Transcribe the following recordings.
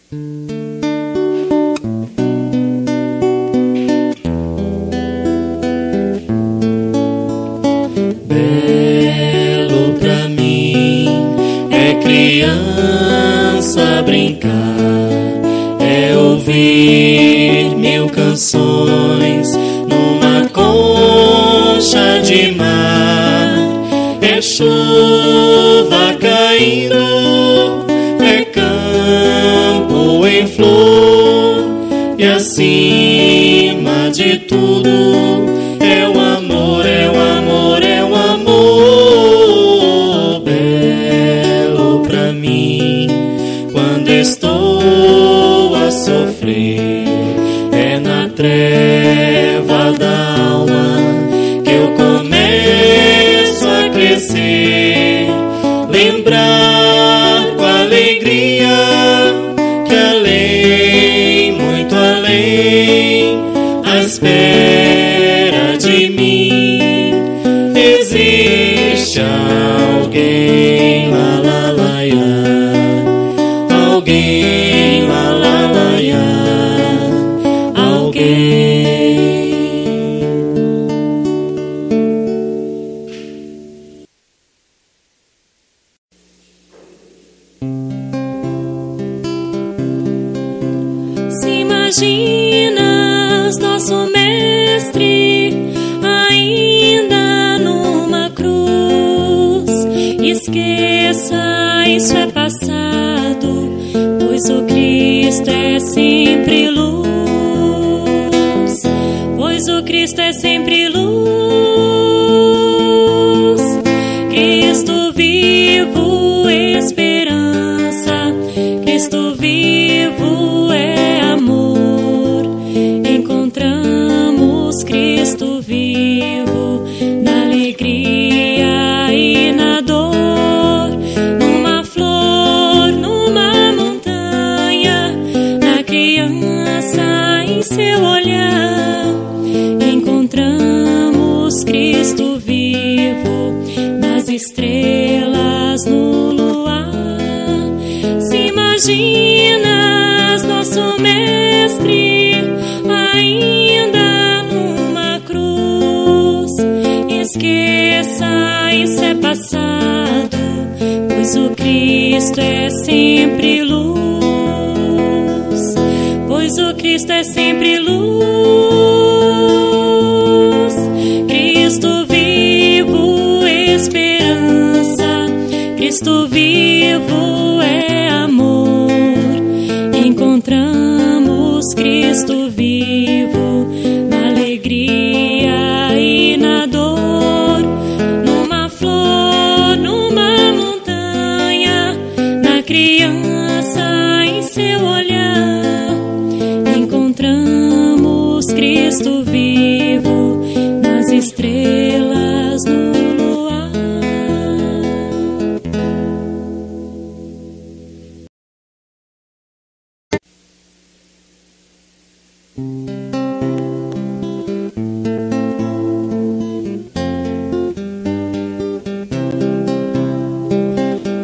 Belo pra mim é criança brincar, é ouvir mil canções numa concha de mar, é chuva caindo, é campo em flor, e acima de tudo é o amor, é o amor, é o amor. Belo pra mim quando estou a sofrer, é na treva da alma que eu começo a crescer, lembrar com alegria que além, muito além, à espera de mim existe alguém, lá lá lá lá, alguém, lá lá lá lá, alguém. Se imaginas nosso mestre ainda numa cruz, esqueça, isso é passado, pois o Cristo é sempre luz, pois o Cristo é sempre luz. Cristo vivo, esperança, Cristo vivo é amor. Encontramos Cristo vivo na alegria e na dor, numa flor, numa montanha, na criança em seu olhar. Encontramos Cristo vivo nas estrelas, no luar. Se imaginas nosso mestre ainda numa cruz, esqueça, isso é passado, pois o Cristo é sempre luz, pois o Cristo é sempre luz. Cristo vivo, esperança, Cristo vivo é amor. Encontramos Cristo vivo na alegria e na dor, numa flor, numa montanha, na criança em seu olhar. Encontramos Cristo vivo nas estrelas, no luar.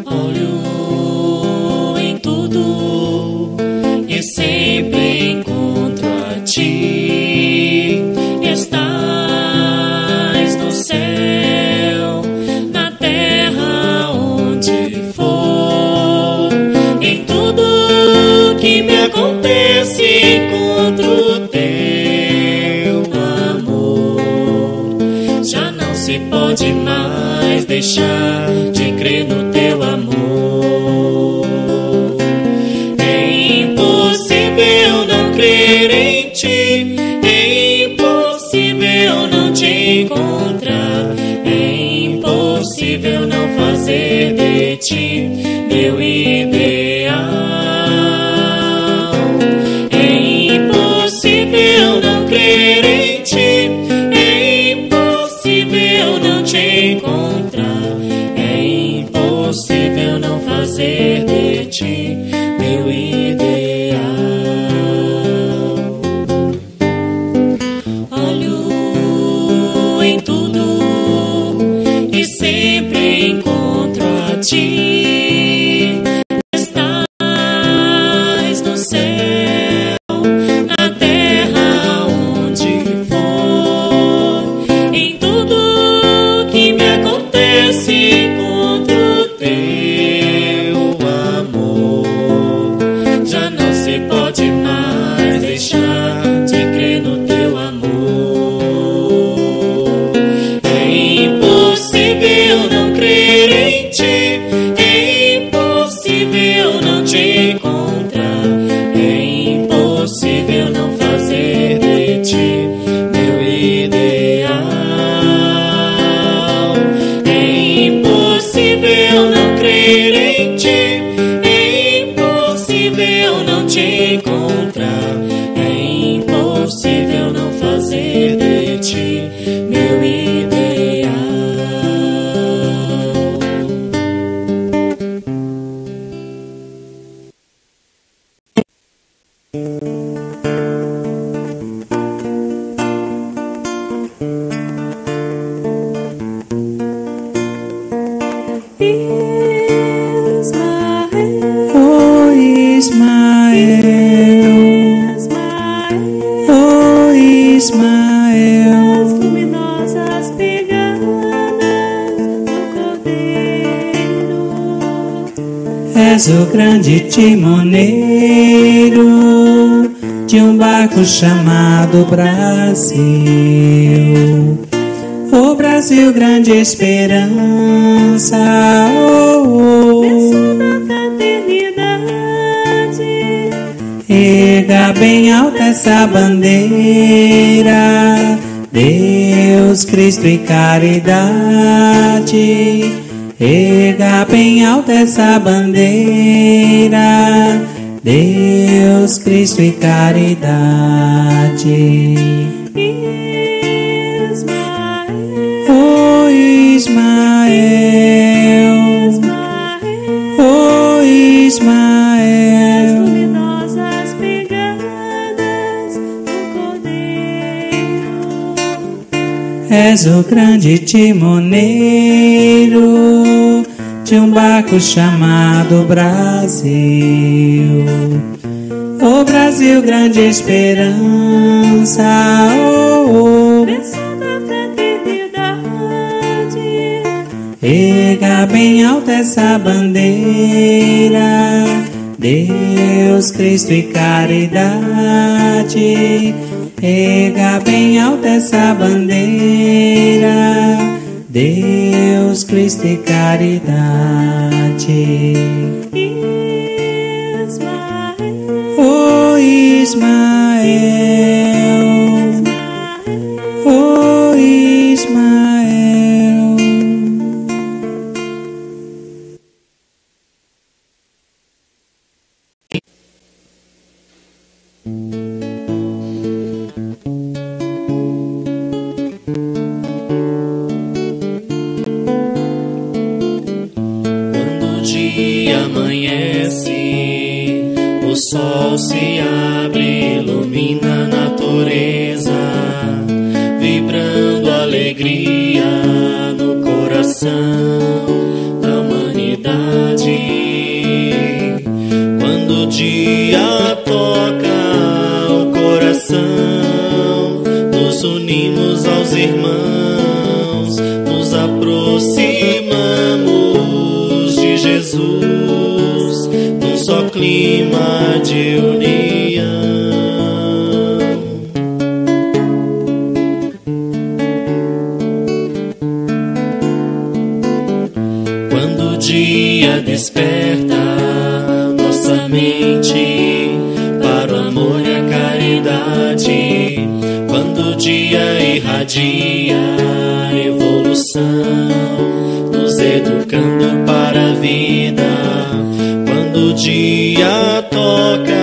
Olho em tudo e sempre encontro a ti. Estás no céu, na terra, onde for. Em tudo que me acontece encontro teu amor. Já não se pode mais deixar de crer no teu amor. É impossível não crer em ti, é impossível não te encontrar, é impossível não fazer de ti meu ideal. É impossível não crer em ti, é impossível não te encontrar, é impossível não fazer de ti meu ideal. Olho em tudo e sempre encontro a ti. Estás no És o grande timoneiro de um barco chamado Brasil. O Brasil, grande esperança, bênção da fraternidade. Erga bem alta essa bandeira, Deus, Cristo e caridade. Erga bem alta essa bandeira, Deus, Cristo e caridade. Oh Ismael, oh Ismael, Luminosas pegadas do Cordeiro. és o grande timoneiro de um barco chamado Brasil. O Brasil, grande esperança, Bênção da fraternidade. erga bem alta essa bandeira, Deus, Cristo e caridade. Erga bem alta essa bandeira, Deus, Cristo e caridade. Oh Ismael, oh Ismael. Quando o dia amanhece, o sol se abre, ilumina a natureza, vibrando alegria no coração da humanidade. Quando o dia toca o coração, nos unimos aos irmãos, nos aproximamos de Jesus, num só clima de união. Quando o dia desperta nossa mente para o amor e a caridade, quando o dia irradia a evolução, nos educando para a vida, quando o dia toca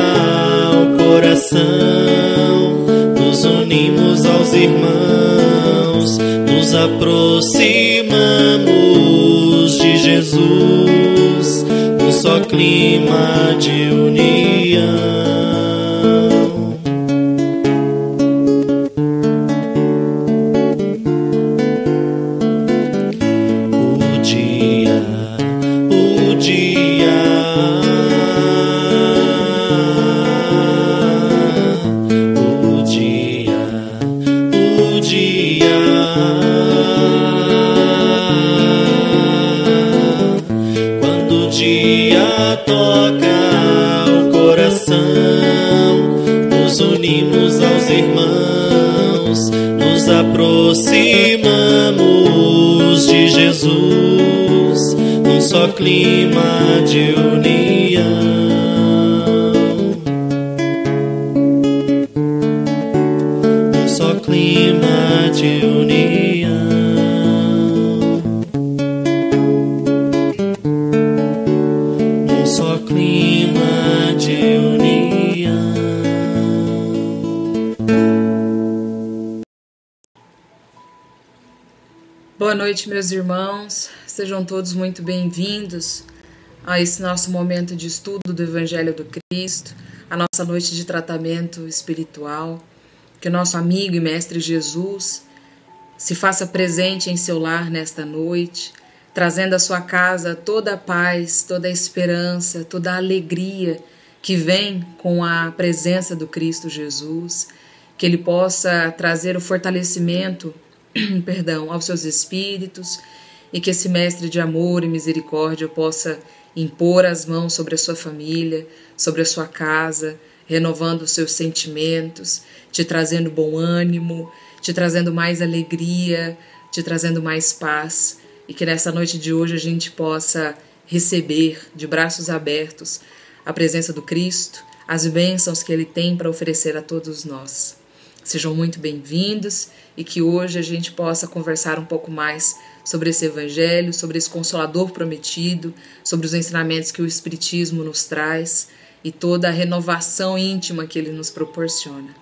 o coração, nos unimos aos irmãos, nos aproximamos de Jesus, num só clima de união. Quando o dia toca o coração, nos unimos aos irmãos, nos aproximamos de Jesus, num só clima de união. Num só clima de união. Num só clima de união. Boa noite, meus irmãos. Sejam todos muito bem-vindos a esse nosso momento de estudo do Evangelho do Cristo, a nossa noite de tratamento espiritual. Que o nosso amigo e mestre Jesus se faça presente em seu lar nesta noite, trazendo à sua casa toda a paz, toda a esperança, toda a alegria que vem com a presença do Cristo Jesus, que Ele possa trazer o fortalecimento aos seus espíritos, e que esse mestre de amor e misericórdia possa impor as mãos sobre a sua família, sobre a sua casa, renovando os seus sentimentos, te trazendo bom ânimo, te trazendo mais alegria, te trazendo mais paz, e que nessa noite de hoje a gente possa receber de braços abertos a presença do Cristo, as bênçãos que Ele tem para oferecer a todos nós. Sejam muito bem-vindos e que hoje a gente possa conversar um pouco mais sobre esse Evangelho, sobre esse Consolador prometido, sobre os ensinamentos que o Espiritismo nos traz e toda a renovação íntima que Ele nos proporciona.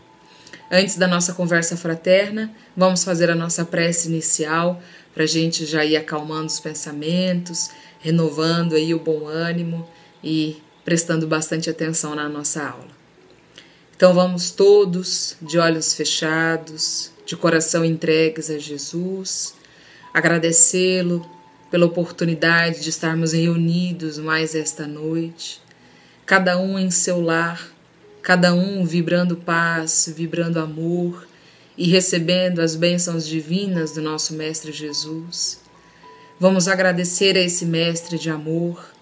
Antes da nossa conversa fraterna, vamos fazer a nossa prece inicial para a gente já ir acalmando os pensamentos, renovando aí o bom ânimo e prestando bastante atenção na nossa aula. Então vamos todos de olhos fechados, de coração entregues a Jesus, agradecê-lo pela oportunidade de estarmos reunidos mais esta noite, cada um em seu lar, cada um vibrando paz, vibrando amor e recebendo as bênçãos divinas do nosso Mestre Jesus. Vamos agradecer a esse Mestre de amor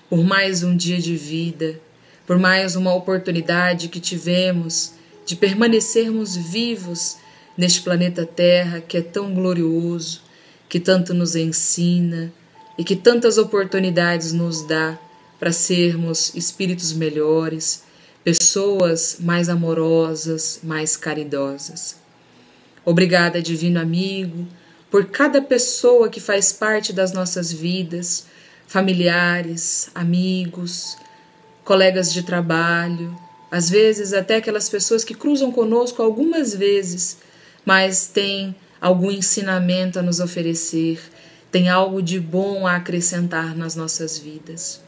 por mais um dia de vida, por mais uma oportunidade que tivemos de permanecermos vivos neste planeta Terra que é tão glorioso, que tanto nos ensina e que tantas oportunidades nos dá para sermos espíritos melhores, pessoas mais amorosas, mais caridosas. Obrigada, divino amigo, por cada pessoa que faz parte das nossas vidas, familiares, amigos, colegas de trabalho, às vezes até aquelas pessoas que cruzam conosco algumas vezes, mas têm algum ensinamento a nos oferecer, têm algo de bom a acrescentar nas nossas vidas.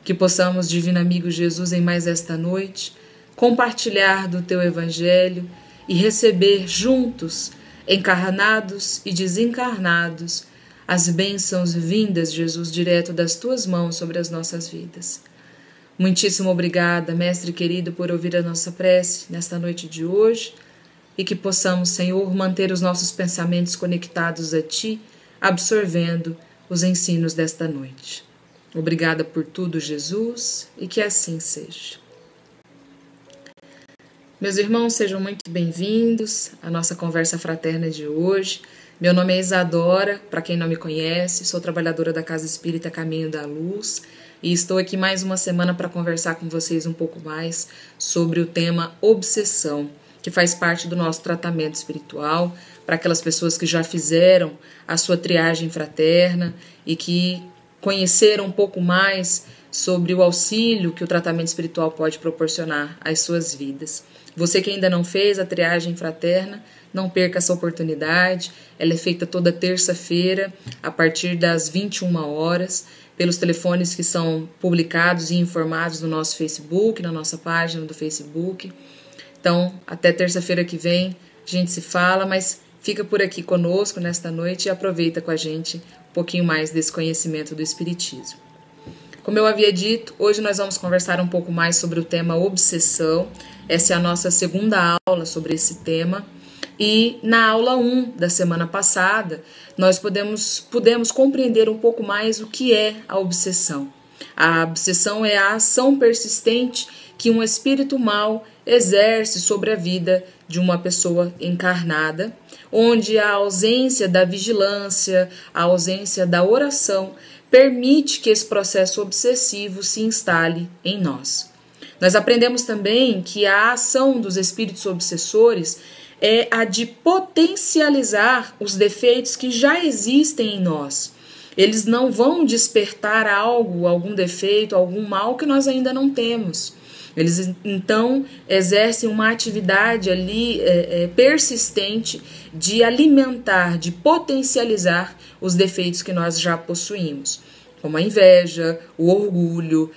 Que possamos, divino amigo Jesus, em mais esta noite, compartilhar do Teu Evangelho e receber juntos, encarnados e desencarnados, as bênçãos vindas, Jesus, direto das Tuas mãos sobre as nossas vidas. Muitíssimo obrigada, Mestre querido, por ouvir a nossa prece nesta noite de hoje e que possamos, Senhor, manter os nossos pensamentos conectados a Ti, absorvendo os ensinos desta noite. Obrigada por tudo, Jesus, e que assim seja. Meus irmãos, sejam muito bem-vindos à nossa conversa fraterna de hoje. Meu nome é Isadora, para quem não me conhece, sou trabalhadora da Casa Espírita Caminho da Luz e estou aqui mais uma semana para conversar com vocês um pouco mais sobre o tema obsessão, que faz parte do nosso tratamento espiritual, para aquelas pessoas que já fizeram a sua triagem fraterna e que conheceram um pouco mais sobre o auxílio que o tratamento espiritual pode proporcionar às suas vidas. Você que ainda não fez a triagem fraterna, não perca essa oportunidade. Ela é feita toda terça-feira, a partir das 21 horas, pelos telefones que são publicados e informados no nosso Facebook, na nossa página do Facebook. Então, até terça-feira que vem, a gente se fala, mas fica por aqui conosco nesta noite e aproveita com a gente um pouquinho mais desse conhecimento do Espiritismo. Como eu havia dito, hoje nós vamos conversar um pouco mais sobre o tema obsessão. Essa é a nossa segunda aula sobre esse tema. E na aula 1 da semana passada, nós pudemos compreender um pouco mais o que é a obsessão. A obsessão é a ação persistente que um espírito mau exerce sobre a vida de uma pessoa encarnada, onde a ausência da vigilância, a ausência da oração, permite que esse processo obsessivo se instale em nós. Nós aprendemos também que a ação dos espíritos obsessores é a de potencializar os defeitos que já existem em nós. Eles não vão despertar algum defeito, algum mal que nós ainda não temos. Eles, então, exercem uma atividade ali persistente de alimentar, de potencializar os defeitos que nós já possuímos, como a inveja, o orgulho,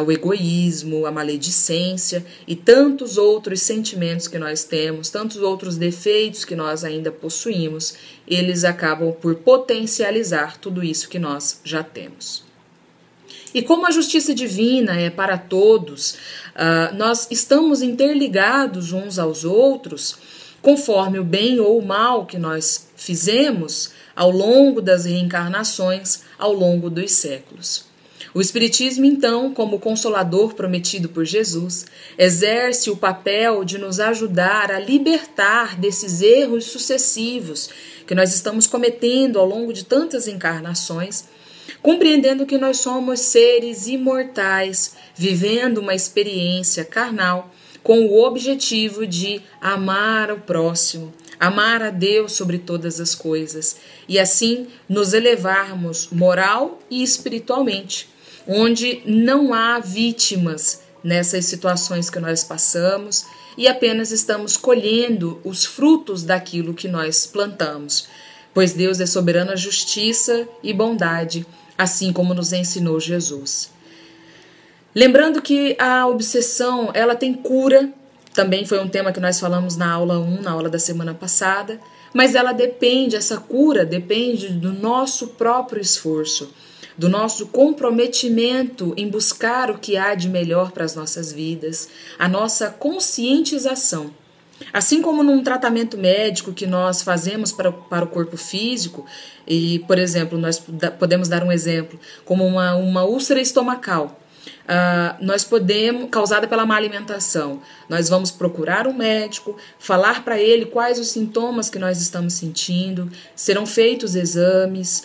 o egoísmo, a maledicência e tantos outros sentimentos que nós temos, tantos outros defeitos que nós ainda possuímos, eles acabam por potencializar tudo isso que nós já temos. E como a justiça divina é para todos, nós estamos interligados uns aos outros, conforme o bem ou o mal que nós fizemos ao longo das reencarnações, ao longo dos séculos. O Espiritismo, então, como consolador prometido por Jesus, exerce o papel de nos ajudar a libertar desses erros sucessivos que nós estamos cometendo ao longo de tantas encarnações, compreendendo que nós somos seres imortais, vivendo uma experiência carnal com o objetivo de amar o próximo, amar a Deus sobre todas as coisas e assim nos elevarmos moral e espiritualmente, onde não há vítimas nessas situações que nós passamos e apenas estamos colhendo os frutos daquilo que nós plantamos, pois Deus é soberana justiça e bondade, assim como nos ensinou Jesus. Lembrando que a obsessão, ela tem cura, também foi um tema que nós falamos na aula 1, na aula da semana passada, mas ela depende, essa cura depende do nosso próprio esforço, do nosso comprometimento em buscar o que há de melhor para as nossas vidas, a nossa conscientização. Assim como num tratamento médico que nós fazemos para o corpo físico, e, por exemplo, nós podemos dar um exemplo, como uma úlcera estomacal, nós podemos, causada pela má alimentação, nós vamos procurar um médico, falar para ele quais os sintomas que nós estamos sentindo, serão feitos exames,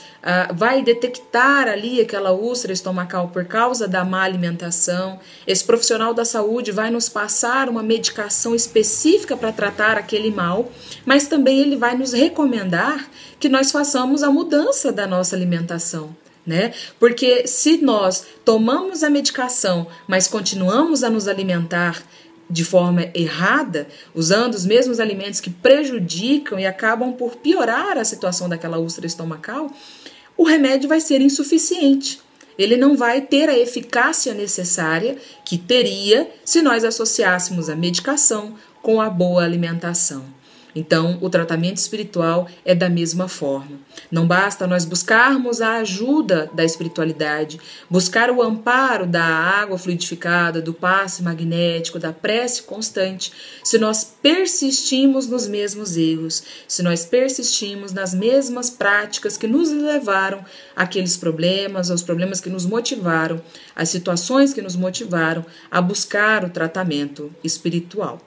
vai detectar ali aquela úlcera estomacal por causa da má alimentação. Esse profissional da saúde vai nos passar uma medicação específica para tratar aquele mal, mas também ele vai nos recomendar que nós façamos a mudança da nossa alimentação. Porque se nós tomamos a medicação, mas continuamos a nos alimentar de forma errada, usando os mesmos alimentos que prejudicam e acabam por piorar a situação daquela úlcera estomacal, o remédio vai ser insuficiente. Ele não vai ter a eficácia necessária que teria se nós associássemos a medicação com a boa alimentação. Então, o tratamento espiritual é da mesma forma. Não basta nós buscarmos a ajuda da espiritualidade, buscar o amparo da água fluidificada, do passe magnético, da prece constante, se nós persistimos nos mesmos erros, se nós persistimos nas mesmas práticas que nos levaram àqueles problemas, aos problemas que nos motivaram, às situações que nos motivaram a buscar o tratamento espiritual.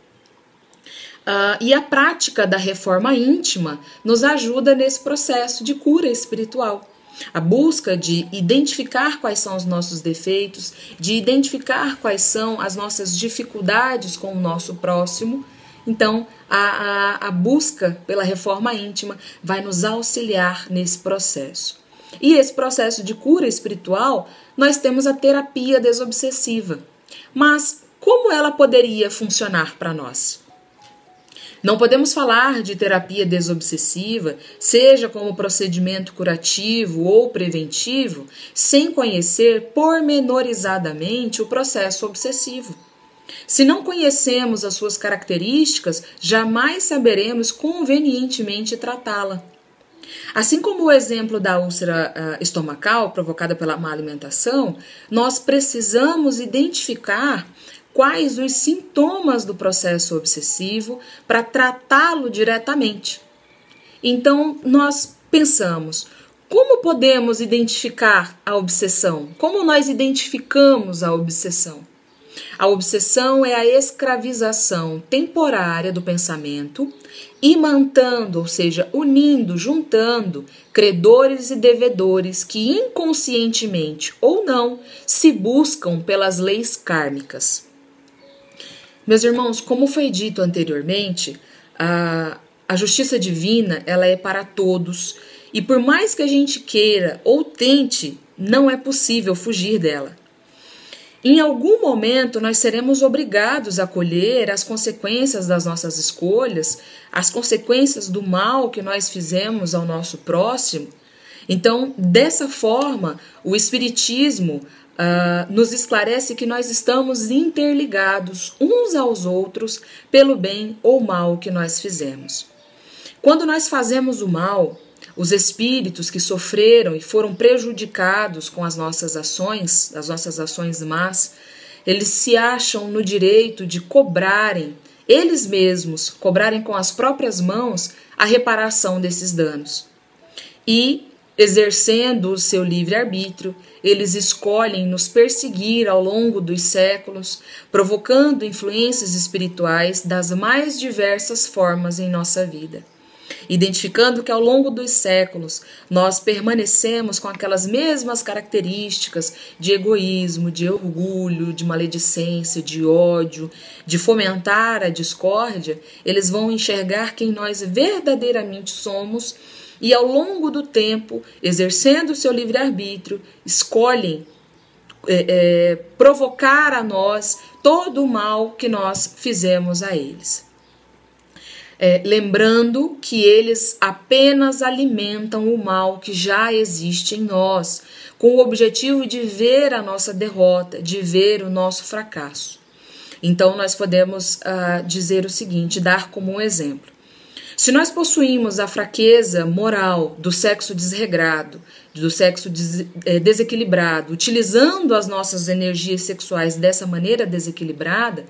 E a prática da reforma íntima nos ajuda nesse processo de cura espiritual. A busca de identificar quais são os nossos defeitos, de identificar quais são as nossas dificuldades com o nosso próximo. Então, a busca pela reforma íntima vai nos auxiliar nesse processo. E esse processo de cura espiritual, nós temos a terapia desobsessiva. Mas como ela poderia funcionar para nós? Não podemos falar de terapia desobsessiva, seja como procedimento curativo ou preventivo, sem conhecer pormenorizadamente o processo obsessivo. Se não conhecemos as suas características, jamais saberemos convenientemente tratá-la. Assim como o exemplo da úlcera estomacal provocada pela má alimentação, nós precisamos identificar quais os sintomas do processo obsessivo para tratá-lo diretamente. Então, nós pensamos, como podemos identificar a obsessão? Como nós identificamos a obsessão? A obsessão é a escravização temporária do pensamento, imantando, ou seja, unindo, juntando credores e devedores que inconscientemente ou não se buscam pelas leis kármicas. Meus irmãos, como foi dito anteriormente, a justiça divina ela é para todos e por mais que a gente queira ou tente, não é possível fugir dela. Em algum momento nós seremos obrigados a colher as consequências das nossas escolhas, as consequências do mal que nós fizemos ao nosso próximo. Então, dessa forma, o Espiritismo nos esclarece que nós estamos interligados uns aos outros pelo bem ou mal que nós fizemos. Quando nós fazemos o mal, os espíritos que sofreram e foram prejudicados com as nossas ações más, eles se acham no direito de cobrarem, eles mesmos, cobrarem com as próprias mãos a reparação desses danos. E exercendo o seu livre-arbítrio, eles escolhem nos perseguir ao longo dos séculos, provocando influências espirituais das mais diversas formas em nossa vida. Identificando que ao longo dos séculos nós permanecemos com aquelas mesmas características de egoísmo, de orgulho, de maledicência, de ódio, de fomentar a discórdia, eles vão enxergar quem nós verdadeiramente somos e ao longo do tempo, exercendo o seu livre-arbítrio, escolhem provocar a nós todo o mal que nós fizemos a eles. Lembrando que eles apenas alimentam o mal que já existe em nós, com o objetivo de ver a nossa derrota, de ver o nosso fracasso. Então, nós podemos dizer o seguinte, dar como um exemplo. Se nós possuímos a fraqueza moral do sexo desregrado, do sexo desequilibrado, utilizando as nossas energias sexuais dessa maneira desequilibrada,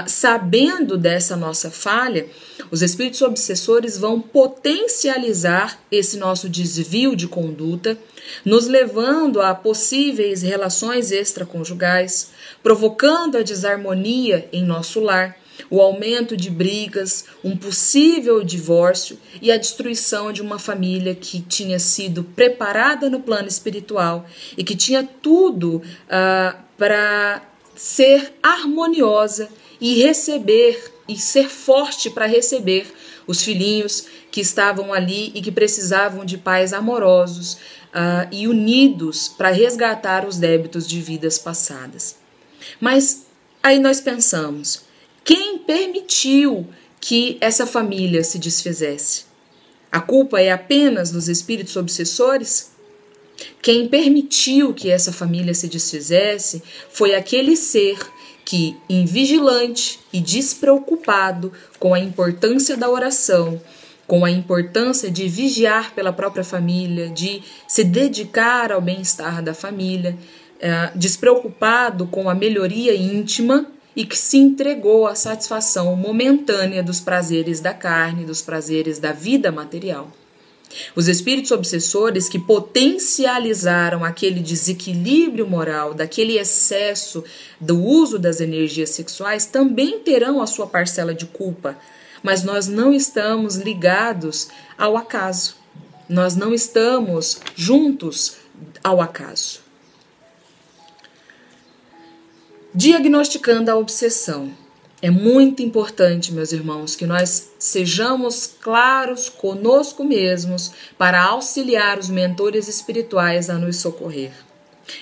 sabendo dessa nossa falha, os espíritos obsessores vão potencializar esse nosso desvio de conduta, nos levando a possíveis relações extraconjugais, provocando a desarmonia em nosso lar, o aumento de brigas, um possível divórcio e a destruição de uma família que tinha sido preparada no plano espiritual e que tinha tudo para ser harmoniosa e receber e ser forte para receber os filhinhos que estavam ali e que precisavam de pais amorosos e unidos para resgatar os débitos de vidas passadas. Mas aí nós pensamos, quem permitiu que essa família se desfizesse? A culpa é apenas dos espíritos obsessores? Quem permitiu que essa família se desfizesse foi aquele ser que, invigilante e despreocupado com a importância da oração, com a importância de vigiar pela própria família, de se dedicar ao bem-estar da família, despreocupado com a melhoria íntima, e que se entregou à satisfação momentânea dos prazeres da carne, dos prazeres da vida material. Os espíritos obsessores que potencializaram aquele desequilíbrio moral, daquele excesso do uso das energias sexuais, também terão a sua parcela de culpa, mas nós não estamos ligados ao acaso. Nós não estamos juntos ao acaso. Diagnosticando a obsessão. É muito importante, meus irmãos, que nós sejamos claros conosco mesmos para auxiliar os mentores espirituais a nos socorrer.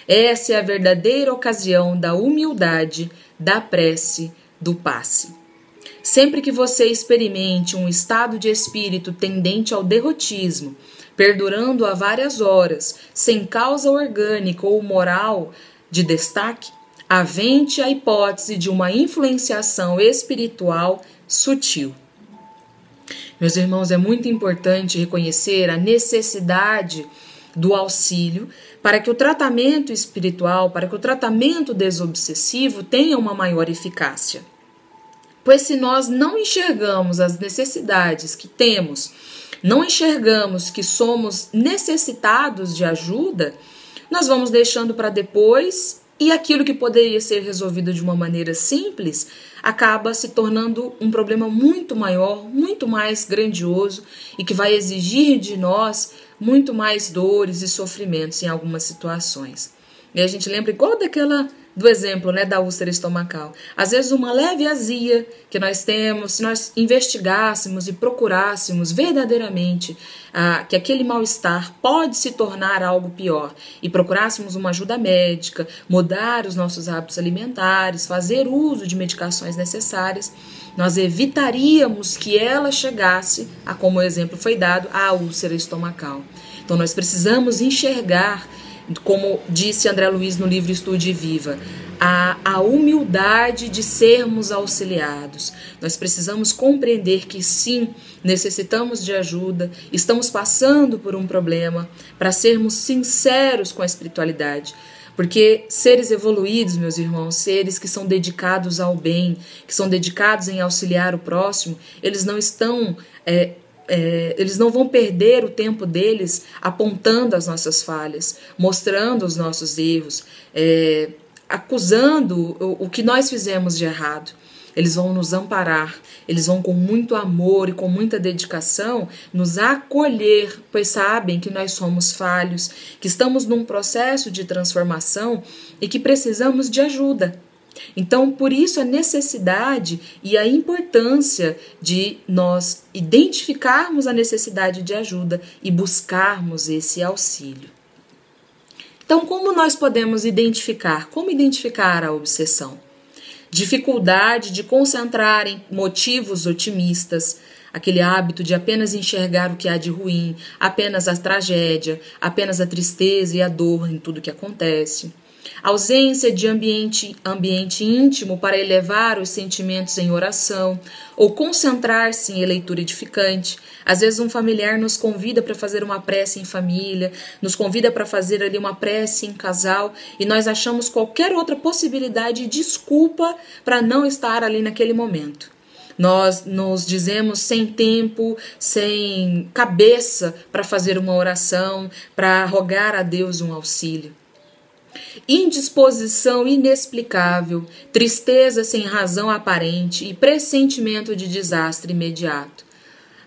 Essa é a verdadeira ocasião da humildade, da prece, do passe. Sempre que você experimente um estado de espírito tendente ao derrotismo, perdurando há várias horas, sem causa orgânica ou moral de destaque, avente a hipótese de uma influenciação espiritual sutil. Meus irmãos, é muito importante reconhecer a necessidade do auxílio para que o tratamento espiritual, para que o tratamento desobsessivo tenha uma maior eficácia. Pois se nós não enxergamos as necessidades que temos, não enxergamos que somos necessitados de ajuda, nós vamos deixando para depois. E aquilo que poderia ser resolvido de uma maneira simples acaba se tornando um problema muito maior, muito mais grandioso e que vai exigir de nós muito mais dores e sofrimentos em algumas situações. E a gente lembra igual do exemplo, né, da úlcera estomacal. Às vezes uma leve azia que nós temos, se nós investigássemos e procurássemos verdadeiramente que aquele mal-estar pode se tornar algo pior e procurássemos uma ajuda médica, mudar os nossos hábitos alimentares, fazer uso de medicações necessárias, nós evitaríamos que ela chegasse a, como o exemplo foi dado, a úlcera estomacal. Então nós precisamos enxergar, como disse André Luiz no livro Estude e Viva, a humildade de sermos auxiliados. Nós precisamos compreender que sim, necessitamos de ajuda, estamos passando por um problema, para sermos sinceros com a espiritualidade. Porque seres evoluídos, meus irmãos, seres que são dedicados ao bem, que são dedicados em auxiliar o próximo, eles não estão eles não vão perder o tempo deles apontando as nossas falhas, mostrando os nossos erros, acusando o que nós fizemos de errado. Eles vão nos amparar, eles vão com muito amor e com muita dedicação nos acolher, pois sabem que nós somos falhos, que estamos num processo de transformação e que precisamos de ajuda. Então, por isso a necessidade e a importância de nós identificarmos a necessidade de ajuda e buscarmos esse auxílio. Então, como nós podemos identificar? Como identificar a obsessão? Dificuldade de concentrar em motivos otimistas, aquele hábito de apenas enxergar o que há de ruim, apenas a tragédia, apenas a tristeza e a dor em tudo que acontece. Ausência de ambiente íntimo para elevar os sentimentos em oração ou concentrar-se em leitura edificante. Às vezes um familiar nos convida para fazer uma prece em família, nos convida para fazer ali uma prece em casal e nós achamos qualquer outra possibilidade e desculpa para não estar ali naquele momento. Nós nos dizemos sem tempo, sem cabeça para fazer uma oração, para rogar a Deus um auxílio. Indisposição inexplicável, tristeza sem razão aparente e pressentimento de desastre imediato.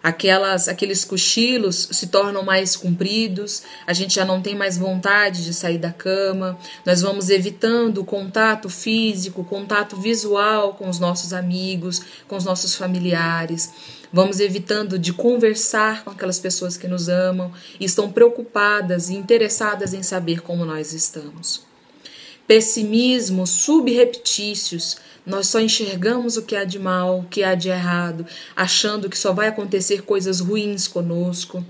Aqueles cochilos se tornam mais compridos, a gente já não tem mais vontade de sair da cama, nós vamos evitando o contato físico, o contato visual com os nossos amigos, com os nossos familiares. Vamos evitando de conversar com aquelas pessoas que nos amam e estão preocupadas e interessadas em saber como nós estamos. Pessimismo subreptícios, nós só enxergamos o que há de mal, o que há de errado, achando que só vai acontecer coisas ruins conosco.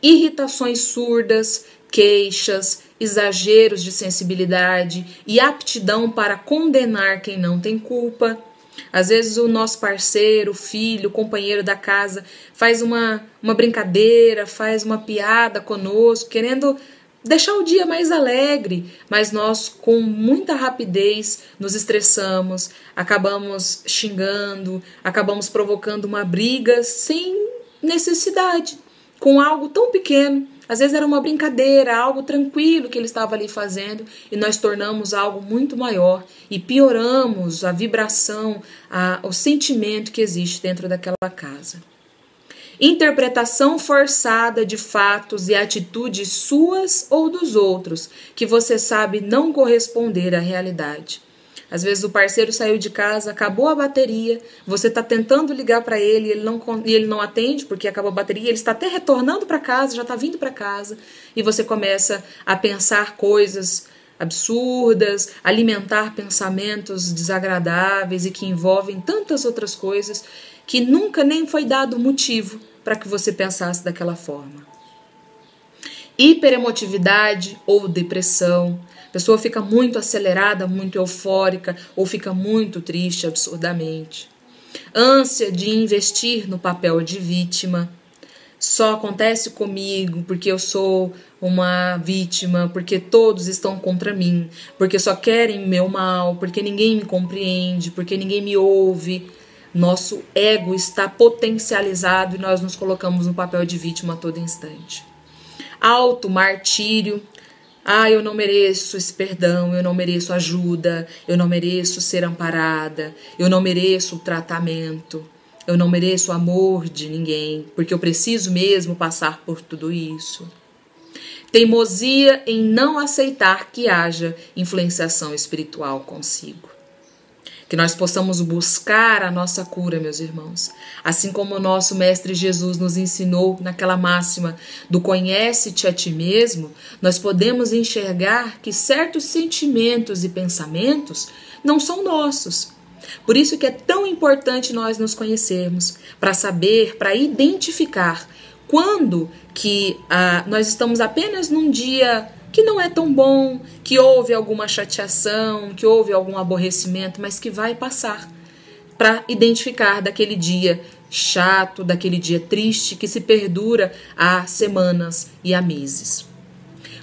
Irritações surdas, queixas, exageros de sensibilidade e aptidão para condenar quem não tem culpa. Às vezes o nosso parceiro, filho, companheiro da casa faz uma brincadeira, faz uma piada conosco, querendo deixar o dia mais alegre, mas nós com muita rapidez nos estressamos, acabamos xingando, acabamos provocando uma briga sem necessidade, com algo tão pequeno. Às vezes era uma brincadeira, algo tranquilo que ele estava ali fazendo e nós tornamos algo muito maior e pioramos a vibração, o sentimento que existe dentro daquela casa. Interpretação forçada de fatos e atitudes suas ou dos outros, que você sabe não corresponder à realidade. Às vezes o parceiro saiu de casa, acabou a bateria, você está tentando ligar para ele e ele não atende porque acabou a bateria, ele está até retornando para casa, já está vindo para casa, e você começa a pensar coisas absurdas, alimentar pensamentos desagradáveis e que envolvem tantas outras coisas que nunca nem foi dado motivo para que você pensasse daquela forma. Hiperemotividade ou depressão. A pessoa fica muito acelerada, muito eufórica ou fica muito triste absurdamente. Ânsia de investir no papel de vítima. Só acontece comigo porque eu sou uma vítima, porque todos estão contra mim, porque só querem meu mal, porque ninguém me compreende, porque ninguém me ouve. Nosso ego está potencializado e nós nos colocamos no papel de vítima a todo instante. Auto-martírio. Eu não mereço esse perdão, eu não mereço ajuda, eu não mereço ser amparada, eu não mereço o tratamento, eu não mereço o amor de ninguém, porque eu preciso mesmo passar por tudo isso. Teimosia em não aceitar que haja influenciação espiritual consigo. Que nós possamos buscar a nossa cura, meus irmãos. Assim como o nosso Mestre Jesus nos ensinou naquela máxima do conhece-te a ti mesmo, nós podemos enxergar que certos sentimentos e pensamentos não são nossos. Por isso que é tão importante nós nos conhecermos, para saber, para identificar quando que nós estamos apenas num dia que não é tão bom, que houve alguma chateação, que houve algum aborrecimento, mas que vai passar, para identificar daquele dia chato, daquele dia triste, que se perdura há semanas e há meses.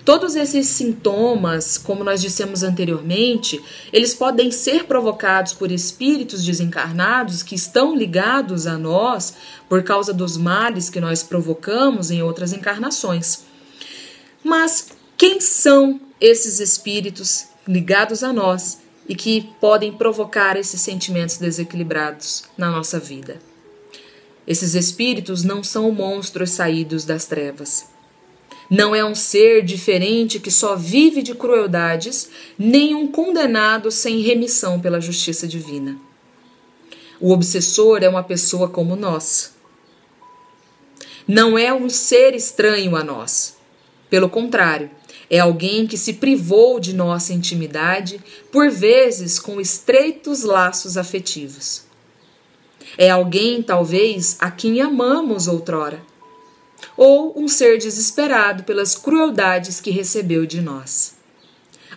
Todos esses sintomas, como nós dissemos anteriormente, eles podem ser provocados por espíritos desencarnados que estão ligados a nós por causa dos males que nós provocamos em outras encarnações. Mas quem são esses espíritos ligados a nós e que podem provocar esses sentimentos desequilibrados na nossa vida? Esses espíritos não são monstros saídos das trevas. Não é um ser diferente que só vive de crueldades, nem um condenado sem remissão pela justiça divina. O obsessor é uma pessoa como nós. Não é um ser estranho a nós. Pelo contrário, é alguém que se privou de nossa intimidade, por vezes com estreitos laços afetivos. É alguém, talvez, a quem amamos outrora, ou um ser desesperado pelas crueldades que recebeu de nós.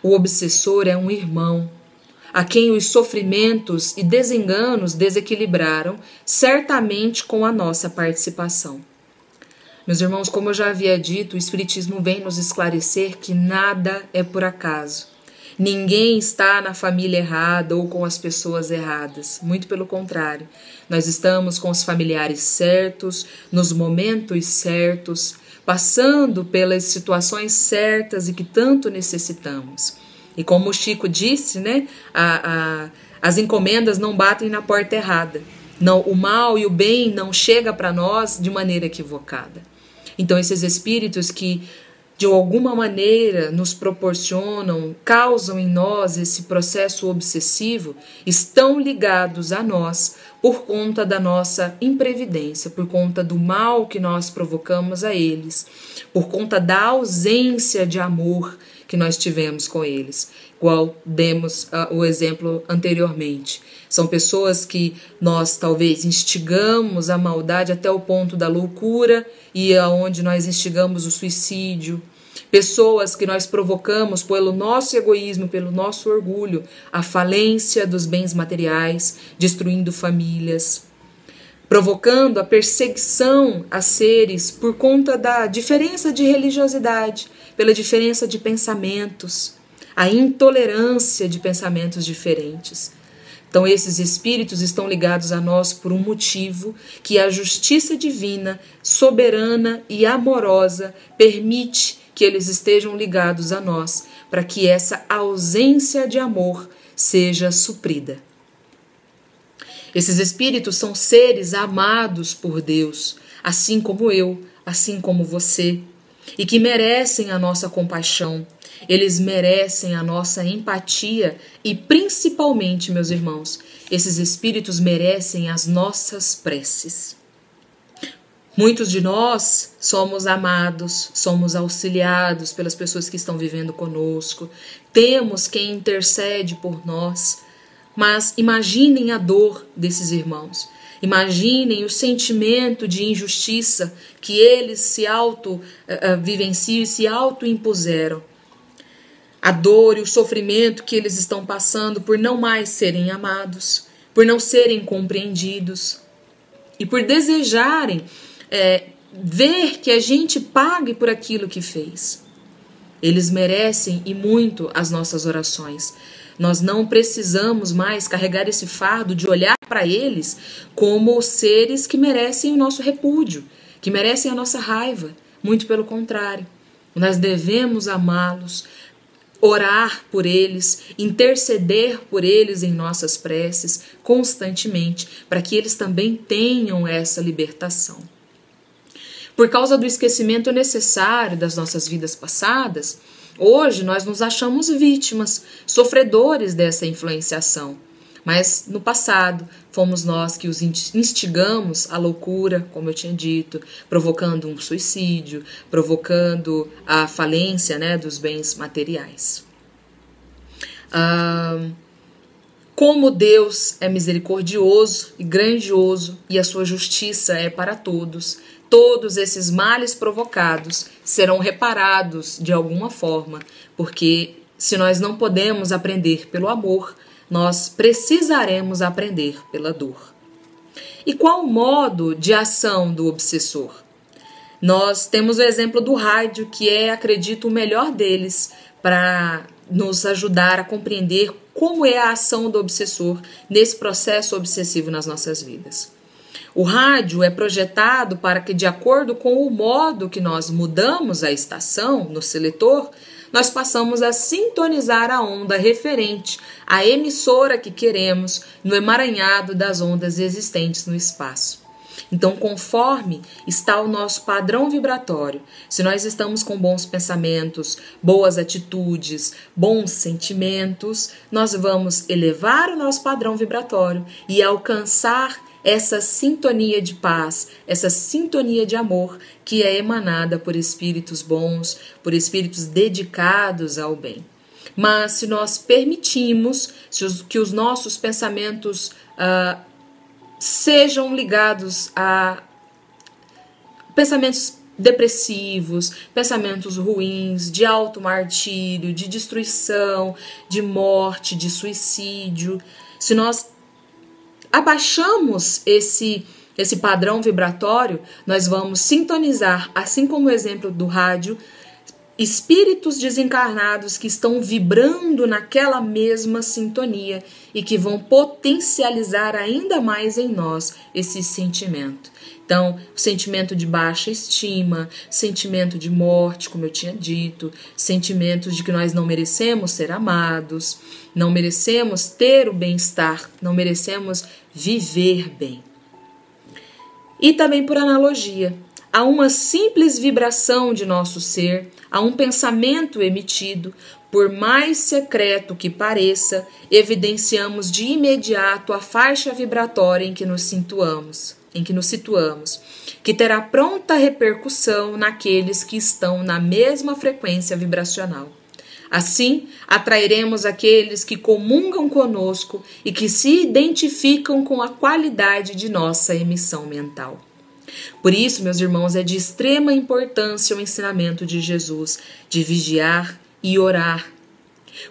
O obsessor é um irmão, a quem os sofrimentos e desenganos desequilibraram, certamente com a nossa participação. Meus irmãos, como eu já havia dito, o Espiritismo vem nos esclarecer que nada é por acaso. Ninguém está na família errada ou com as pessoas erradas. Muito pelo contrário. Nós estamos com os familiares certos, nos momentos certos, passando pelas situações certas e que tanto necessitamos. E como o Chico disse, né, as encomendas não batem na porta errada. Não, o mal e o bem não chegam para nós de maneira equivocada. Então, esses espíritos que de alguma maneira nos proporcionam, causam em nós esse processo obsessivo, estão ligados a nós por conta da nossa imprevidência, por conta do mal que nós provocamos a eles, por conta da ausência de amor que nós tivemos com eles, igual demos o exemplo anteriormente. São pessoas que nós talvez instigamos a maldade até o ponto da loucura e aonde nós instigamos o suicídio. Pessoas que nós provocamos pelo nosso egoísmo, pelo nosso orgulho, a falência dos bens materiais, destruindo famílias, provocando a perseguição a seres por conta da diferença de religiosidade, pela diferença de pensamentos, a intolerância de pensamentos diferentes. Então, esses espíritos estão ligados a nós por um motivo que a justiça divina, soberana e amorosa permite que eles estejam ligados a nós, para que essa ausência de amor seja suprida. Esses espíritos são seres amados por Deus, assim como eu, assim como você, e que merecem a nossa compaixão. Eles merecem a nossa empatia e, principalmente, meus irmãos, esses espíritos merecem as nossas preces. Muitos de nós somos amados, somos auxiliados pelas pessoas que estão vivendo conosco, temos quem intercede por nós, mas imaginem a dor desses irmãos. Imaginem o sentimento de injustiça que eles se auto-vivenciam e se auto-impuseram. A dor e o sofrimento que eles estão passando por não mais serem amados, por não serem compreendidos e por desejarem ver que a gente pague por aquilo que fez. Eles merecem e muito as nossas orações. Nós não precisamos mais carregar esse fardo de olhar para eles como seres que merecem o nosso repúdio, que merecem a nossa raiva. Muito pelo contrário. Nós devemos amá-los, orar por eles, interceder por eles em nossas preces constantemente, para que eles também tenham essa libertação. Por causa do esquecimento necessário das nossas vidas passadas, hoje nós nos achamos vítimas, sofredores dessa influenciação. Mas no passado fomos nós que os instigamos à loucura, como eu tinha dito, provocando um suicídio, provocando a falência, dos bens materiais. Como Deus é misericordioso e grandioso e a sua justiça é para todos, todos esses males provocados serão reparados de alguma forma, porque se nós não podemos aprender pelo amor, nós precisaremos aprender pela dor. E qual o modo de ação do obsessor? Nós temos o exemplo do rádio, que é, acredito, o melhor deles para nos ajudar a compreender como é a ação do obsessor nesse processo obsessivo nas nossas vidas. O rádio é projetado para que, de acordo com o modo que nós mudamos a estação no seletor, nós passamos a sintonizar a onda referente à emissora que queremos no emaranhado das ondas existentes no espaço. Então, conforme está o nosso padrão vibratório, se nós estamos com bons pensamentos, boas atitudes, bons sentimentos, nós vamos elevar o nosso padrão vibratório e alcançar essa sintonia de paz, essa sintonia de amor que é emanada por espíritos bons, por espíritos dedicados ao bem. Mas se nós permitimos que os nossos pensamentos sejam ligados a pensamentos depressivos, pensamentos ruins, de automartírio, de destruição, de morte, de suicídio, se nós abaixamos esse padrão vibratório, nós vamos sintonizar, assim como o exemplo do rádio, espíritos desencarnados que estão vibrando naquela mesma sintonia e que vão potencializar ainda mais em nós esse sentimento. Então, o sentimento de baixa estima, sentimento de morte, como eu tinha dito, sentimentos de que nós não merecemos ser amados, não merecemos ter o bem-estar, não merecemos viver bem. E também por analogia, a uma simples vibração de nosso ser, a um pensamento emitido, por mais secreto que pareça, evidenciamos de imediato a faixa vibratória em que nos situamos, que terá pronta repercussão naqueles que estão na mesma frequência vibracional. Assim, atrairemos aqueles que comungam conosco e que se identificam com a qualidade de nossa emissão mental. Por isso, meus irmãos, é de extrema importância o ensinamento de Jesus de vigiar e orar.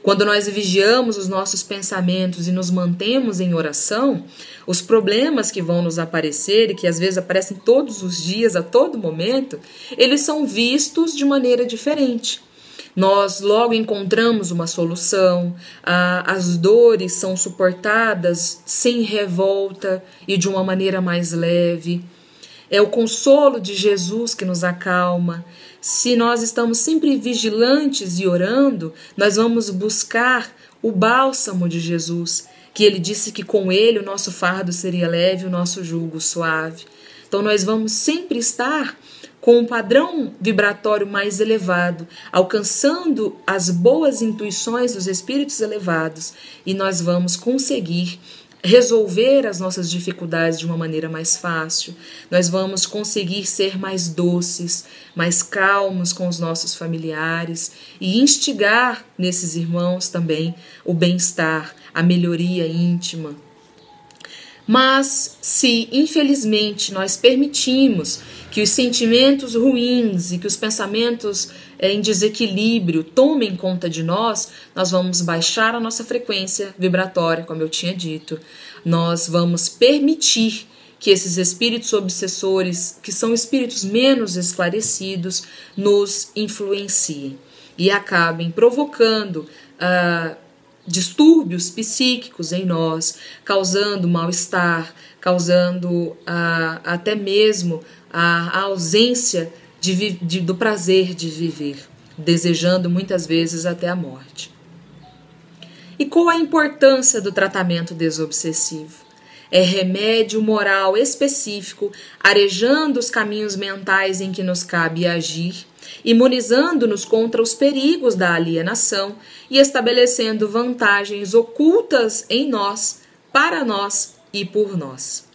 Quando nós vigiamos os nossos pensamentos e nos mantemos em oração, os problemas que vão nos aparecer e que às vezes aparecem todos os dias, a todo momento, eles são vistos de maneira diferente. Nós logo encontramos uma solução, as dores são suportadas sem revolta e de uma maneira mais leve. É o consolo de Jesus que nos acalma. Se nós estamos sempre vigilantes e orando, nós vamos buscar o bálsamo de Jesus, que ele disse que com ele o nosso fardo seria leve, o nosso jugo suave. Então nós vamos sempre estar com um padrão vibratório mais elevado, alcançando as boas intuições dos espíritos elevados, e nós vamos conseguir resolver as nossas dificuldades de uma maneira mais fácil. Nós vamos conseguir ser mais doces, mais calmos com os nossos familiares e instigar nesses irmãos também o bem-estar, a melhoria íntima. Mas se, infelizmente, nós permitimos que os sentimentos ruins e que os pensamentos em desequilíbrio tomem conta de nós, nós vamos baixar a nossa frequência vibratória, como eu tinha dito. Nós vamos permitir que esses espíritos obsessores, que são espíritos menos esclarecidos, nos influenciem e acabem provocando distúrbios psíquicos em nós, causando mal-estar, causando até mesmo a ausência do prazer de viver, desejando muitas vezes até a morte. E qual a importância do tratamento desobsessivo? É remédio moral específico, arejando os caminhos mentais em que nos cabe agir, imunizando-nos contra os perigos da alienação e estabelecendo vantagens ocultas em nós, para nós e por nós.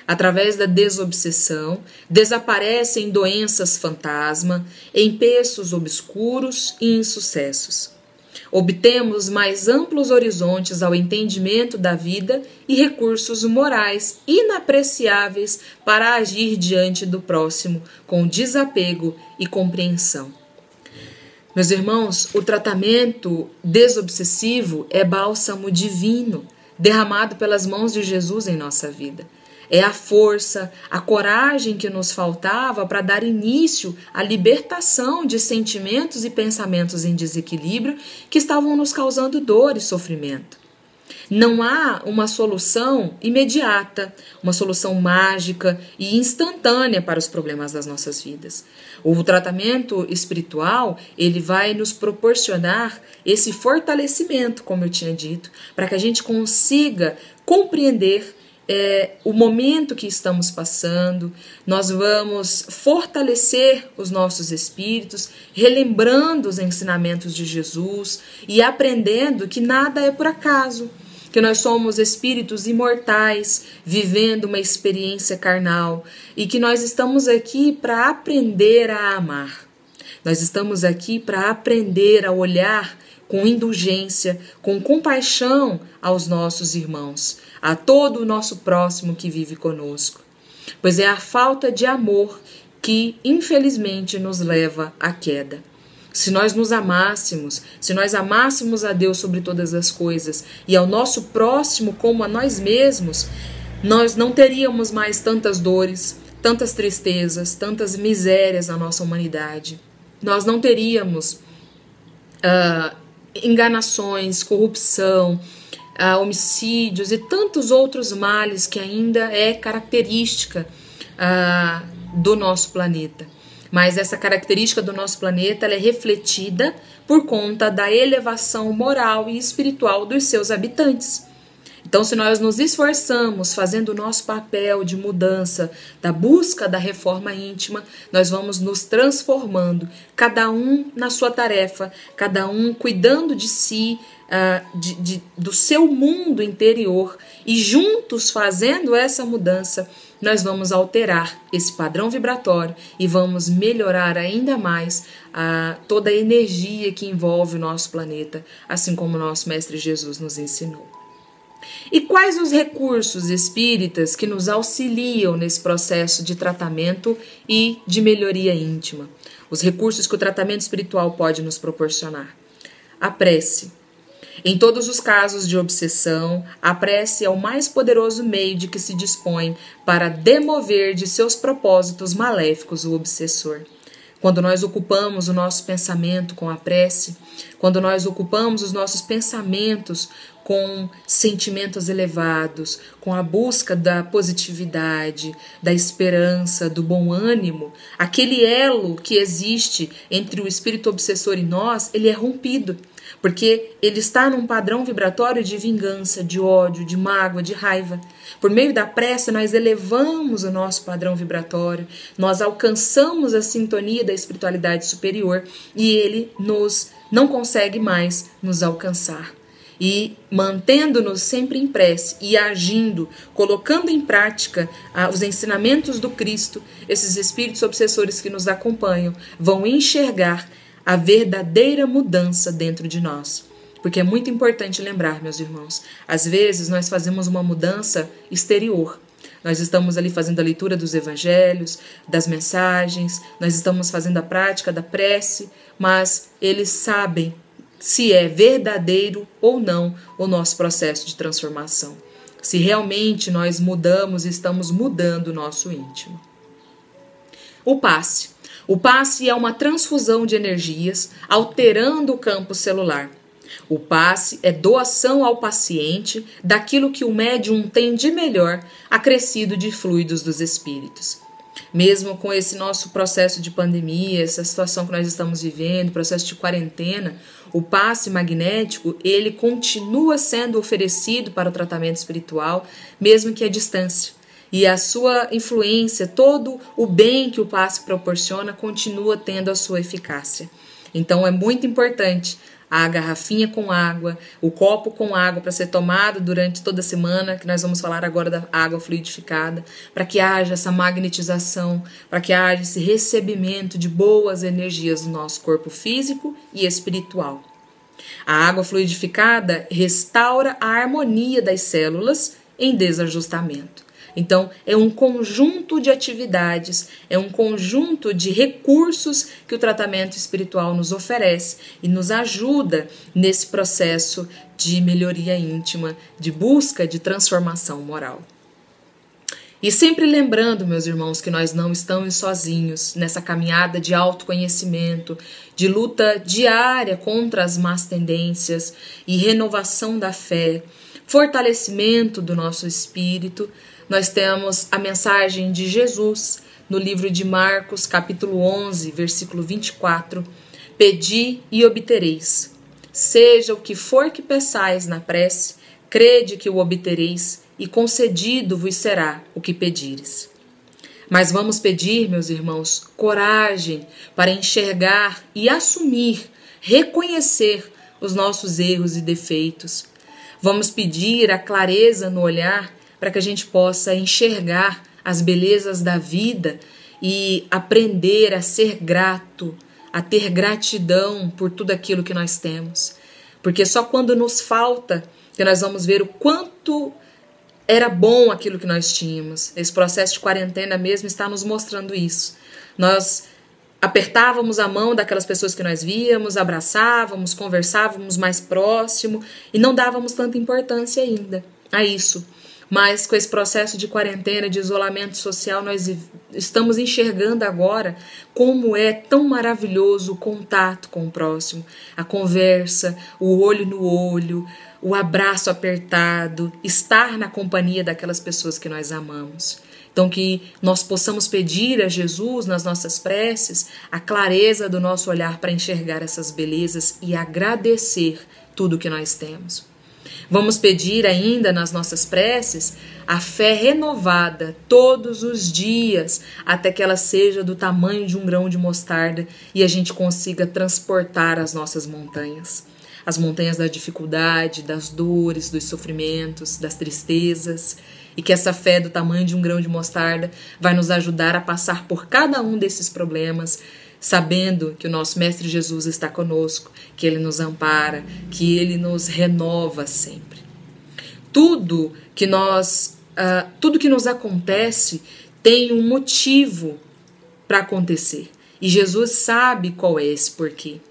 Através da desobsessão, desaparecem doenças fantasma, empeços obscuros e insucessos. Obtemos mais amplos horizontes ao entendimento da vida e recursos morais inapreciáveis para agir diante do próximo com desapego e compreensão. Meus irmãos, o tratamento desobsessivo é bálsamo divino, derramado pelas mãos de Jesus em nossa vida. é a força, a coragem que nos faltava para dar início à libertação de sentimentos e pensamentos em desequilíbrio que estavam nos causando dor e sofrimento. Não há uma solução imediata, uma solução mágica e instantânea para os problemas das nossas vidas. O tratamento espiritual, ele vai nos proporcionar esse fortalecimento, como eu tinha dito, para que a gente consiga compreender o momento que estamos passando. Nós vamos fortalecer os nossos espíritos, relembrando os ensinamentos de Jesus e aprendendo que nada é por acaso, que nós somos espíritos imortais, vivendo uma experiência carnal e que nós estamos aqui para aprender a amar. Nós estamos aqui para aprender a olhar com indulgência, com compaixão aos nossos irmãos, a todo o nosso próximo que vive conosco. Pois é a falta de amor que, infelizmente, nos leva à queda. Se nós nos amássemos, se nós amássemos a Deus sobre todas as coisas e ao nosso próximo como a nós mesmos, nós não teríamos mais tantas dores, tantas tristezas, tantas misérias na nossa humanidade. Nós não teríamos enganações, corrupção, homicídios e tantos outros males que ainda é característica do nosso planeta. Mas essa característica do nosso planeta ela é refletida por conta da elevação moral e espiritual dos seus habitantes. Então, se nós nos esforçamos fazendo o nosso papel de mudança, da busca da reforma íntima, nós vamos nos transformando, cada um na sua tarefa, cada um cuidando de si, do seu mundo interior, e juntos fazendo essa mudança, nós vamos alterar esse padrão vibratório e vamos melhorar ainda mais toda a energia que envolve o nosso planeta, assim como o nosso Mestre Jesus nos ensinou. E quais os recursos espíritas que nos auxiliam nesse processo de tratamento e de melhoria íntima? Os recursos que o tratamento espiritual pode nos proporcionar. A prece. Em todos os casos de obsessão, a prece é o mais poderoso meio de que se dispõe para demover de seus propósitos maléficos o obsessor. Quando nós ocupamos o nosso pensamento com a prece, quando nós ocupamos os nossos pensamentos com sentimentos elevados, com a busca da positividade, da esperança, do bom ânimo, aquele elo que existe entre o espírito obsessor e nós, ele é rompido, porque ele está num padrão vibratório de vingança, de ódio, de mágoa, de raiva. Por meio da prece, nós elevamos o nosso padrão vibratório, nós alcançamos a sintonia da espiritualidade superior e ele não consegue mais nos alcançar. E mantendo-nos sempre em prece e agindo, colocando em prática os ensinamentos do Cristo, esses espíritos obsessores que nos acompanham vão enxergar a verdadeira mudança dentro de nós. Porque é muito importante lembrar, meus irmãos, às vezes nós fazemos uma mudança exterior. Nós estamos ali fazendo a leitura dos evangelhos, das mensagens, nós estamos fazendo a prática da prece, mas eles sabem se é verdadeiro ou não o nosso processo de transformação. Se realmente nós mudamos, estamos mudando o nosso íntimo. O passe. O passe é uma transfusão de energias, alterando o campo celular. O passe é doação ao paciente daquilo que o médium tem de melhor, acrescido de fluidos dos espíritos. Mesmo com esse nosso processo de pandemia, essa situação que nós estamos vivendo, processo de quarentena, o passe magnético, ele continua sendo oferecido para o tratamento espiritual, mesmo que à distância. E a sua influência, todo o bem que o passe proporciona, continua tendo a sua eficácia. Então é muito importante a garrafinha com água, o copo com água para ser tomado durante toda a semana, que nós vamos falar agora da água fluidificada, para que haja essa magnetização, para que haja esse recebimento de boas energias do nosso corpo físico e espiritual. A água fluidificada restaura a harmonia das células em desajustamento. Então, é um conjunto de atividades, é um conjunto de recursos que o tratamento espiritual nos oferece e nos ajuda nesse processo de melhoria íntima, de busca de transformação moral. E sempre lembrando, meus irmãos, que nós não estamos sozinhos nessa caminhada de autoconhecimento, de luta diária contra as más tendências e renovação da fé, fortalecimento do nosso espírito. Nós temos a mensagem de Jesus no livro de Marcos, capítulo 11, versículo 24. Pedi e obtereis. Seja o que for que peçais na prece, crede que o obtereis e concedido vos será o que pedires. Mas vamos pedir, meus irmãos, coragem para enxergar e assumir, reconhecer os nossos erros e defeitos. Vamos pedir a clareza no olhar para que a gente possa enxergar as belezas da vida e aprender a ser grato, a ter gratidão por tudo aquilo que nós temos. Porque só quando nos falta que nós vamos ver o quanto era bom aquilo que nós tínhamos. Esse processo de quarentena mesmo está nos mostrando isso. Nós apertávamos a mão daquelas pessoas que nós víamos, abraçávamos, conversávamos mais próximo e não dávamos tanta importância ainda a isso. Mas com esse processo de quarentena, de isolamento social, nós estamos enxergando agora como é tão maravilhoso o contato com o próximo, a conversa, o olho no olho, o abraço apertado, estar na companhia daquelas pessoas que nós amamos. Então que nós possamos pedir a Jesus nas nossas preces a clareza do nosso olhar para enxergar essas belezas e agradecer tudo que nós temos. Vamos pedir ainda nas nossas preces a fé renovada todos os dias até que ela seja do tamanho de um grão de mostarda e a gente consiga transportar as nossas montanhas. As montanhas da dificuldade, das dores, dos sofrimentos, das tristezas, e que essa fé do tamanho de um grão de mostarda vai nos ajudar a passar por cada um desses problemas, sabendo que o nosso Mestre Jesus está conosco, que Ele nos ampara, que Ele nos renova sempre. Tudo que nos acontece tem um motivo para acontecer, e Jesus sabe qual é esse porquê.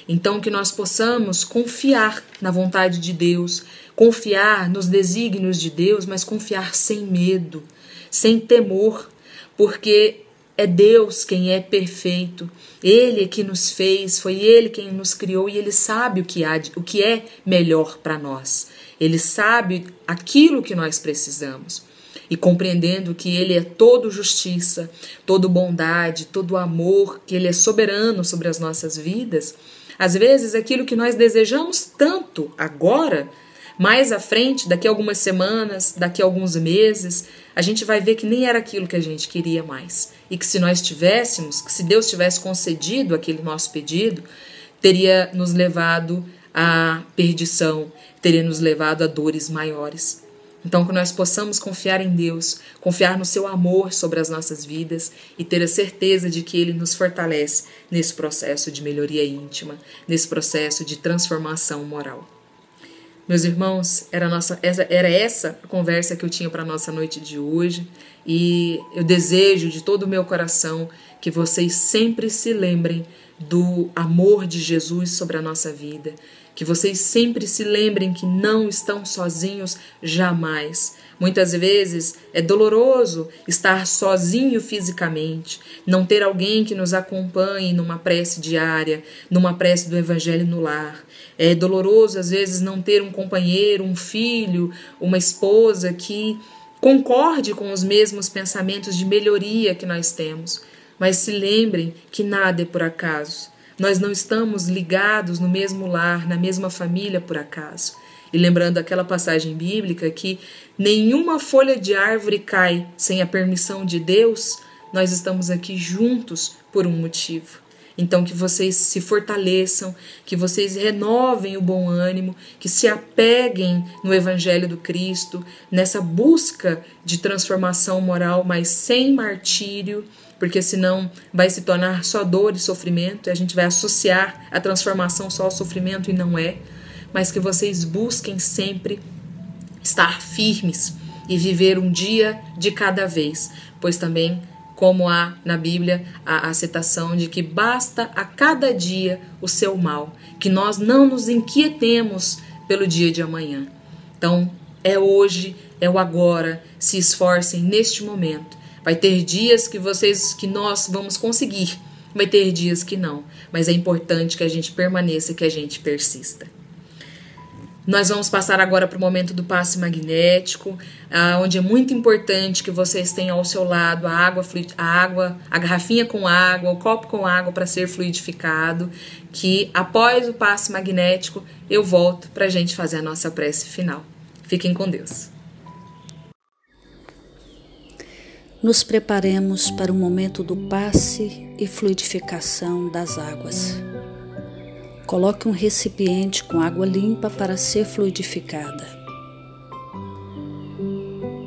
Então que nós possamos confiar na vontade de Deus, confiar nos desígnios de Deus, mas confiar sem medo, sem temor, porque é Deus quem é perfeito, Ele é que nos fez, foi Ele quem nos criou e Ele sabe o que é melhor para nós. Ele sabe aquilo que nós precisamos. E compreendendo que Ele é todo justiça, todo bondade, todo amor, que Ele é soberano sobre as nossas vidas, às vezes aquilo que nós desejamos tanto agora, mais à frente, daqui a algumas semanas, daqui a alguns meses, a gente vai ver que nem era aquilo que a gente queria mais. E que se nós tivéssemos, que se Deus tivesse concedido aquele nosso pedido, teria nos levado à perdição, teria nos levado a dores maiores. Então que nós possamos confiar em Deus, confiar no seu amor sobre as nossas vidas e ter a certeza de que Ele nos fortalece nesse processo de melhoria íntima, nesse processo de transformação moral. Meus irmãos, era essa a conversa que eu tinha para a nossa noite de hoje e eu desejo de todo o meu coração que vocês sempre se lembrem do amor de Jesus sobre a nossa vida, que vocês sempre se lembrem que não estão sozinhos jamais. Muitas vezes é doloroso estar sozinho fisicamente, não ter alguém que nos acompanhe numa prece diária, numa prece do Evangelho no lar. É doloroso às vezes não ter um companheiro, um filho, uma esposa que concorde com os mesmos pensamentos de melhoria que nós temos. Mas se lembrem que nada é por acaso. Nós não estamos ligados no mesmo lar, na mesma família por acaso. E lembrando aquela passagem bíblica que nenhuma folha de árvore cai sem a permissão de Deus, nós estamos aqui juntos por um motivo. Então que vocês se fortaleçam, que vocês renovem o bom ânimo, que se apeguem no Evangelho do Cristo, nessa busca de transformação moral, mas sem martírio, porque senão vai se tornar só dor e sofrimento, e a gente vai associar a transformação só ao sofrimento e não é, mas que vocês busquem sempre estar firmes e viver um dia de cada vez, pois também, como há na Bíblia a citação de que basta a cada dia o seu mal, que nós não nos inquietemos pelo dia de amanhã. Então, É hoje, é o agora. Se esforcem neste momento. Vai ter dias que nós vamos conseguir. Vai ter dias que não. Mas é importante que a gente permaneça, que a gente persista. Nós vamos passar agora para o momento do passe magnético, onde é muito importante que vocês tenham ao seu lado a garrafinha com água, o copo com água para ser fluidificado, que após o passe magnético eu volto para a gente fazer a nossa prece final. Fiquem com Deus. Nos preparemos para o momento do passe e fluidificação das águas. Coloque um recipiente com água limpa para ser fluidificada.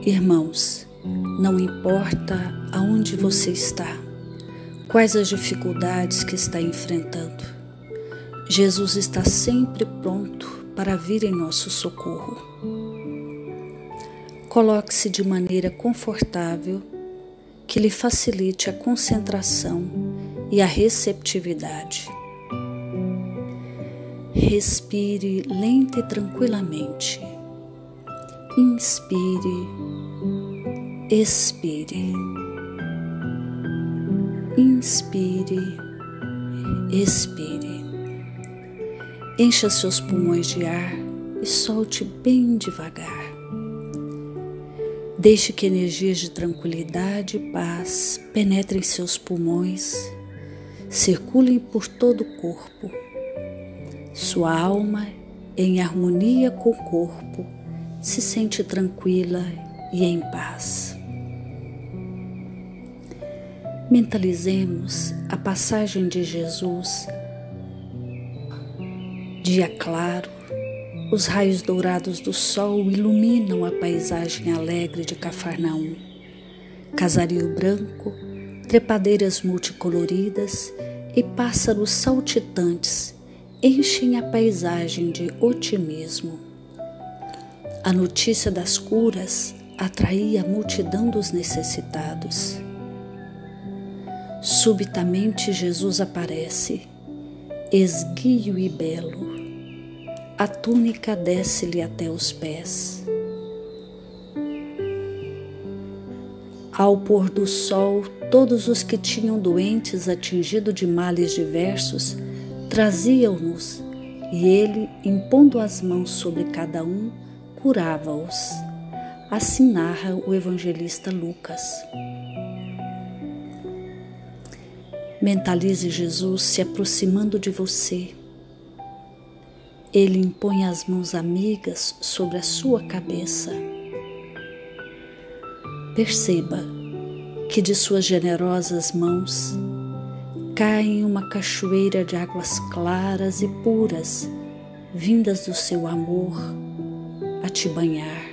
Irmãos, não importa aonde você está, quais as dificuldades que está enfrentando, Jesus está sempre pronto para vir em nosso socorro. Coloque-se de maneira confortável, que lhe facilite a concentração e a receptividade. Respire lenta e tranquilamente. Inspire, expire. Inspire, expire. Encha seus pulmões de ar e solte bem devagar. Deixe que energias de tranquilidade e paz penetrem seus pulmões, circulem por todo o corpo. Sua alma, em harmonia com o corpo, se sente tranquila e em paz. Mentalizemos a passagem de Jesus. Dia claro, os raios dourados do sol iluminam a paisagem alegre de Cafarnaum. Casario branco, trepadeiras multicoloridas e pássaros saltitantes enchem a paisagem de otimismo. A notícia das curas atraía a multidão dos necessitados. Subitamente Jesus aparece, esguio e belo. A túnica desce-lhe até os pés. Ao pôr do sol, todos os que tinham doentes atingidos de males diversos traziam-nos, e ele, impondo as mãos sobre cada um, curava-os. Assim narra o evangelista Lucas. Mentalize Jesus se aproximando de você. Ele impõe as mãos amigas sobre a sua cabeça. Perceba que de suas generosas mãos cai uma cachoeira de águas claras e puras, vindas do seu amor a te banhar.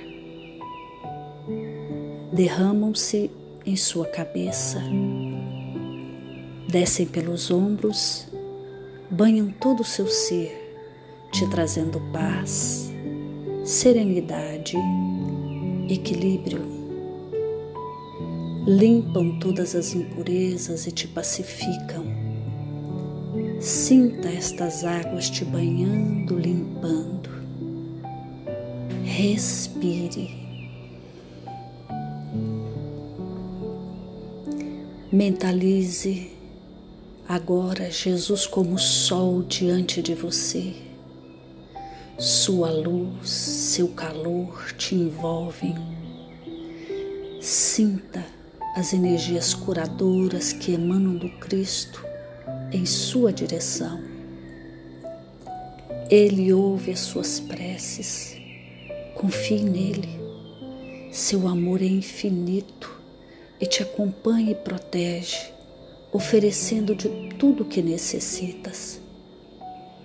Derramam-se em sua cabeça, descem pelos ombros, banham todo o seu ser, te trazendo paz, serenidade, equilíbrio. Limpam todas as impurezas e te pacificam. Sinta estas águas te banhando, limpando. Respire. Mentalize agora Jesus como sol diante de você. Sua luz, seu calor te envolvem. Sinta as energias curadoras que emanam do Cristo em sua direção. Ele ouve as suas preces. Confie nele. Seu amor é infinito e te acompanha e protege, oferecendo de tudo o que necessitas.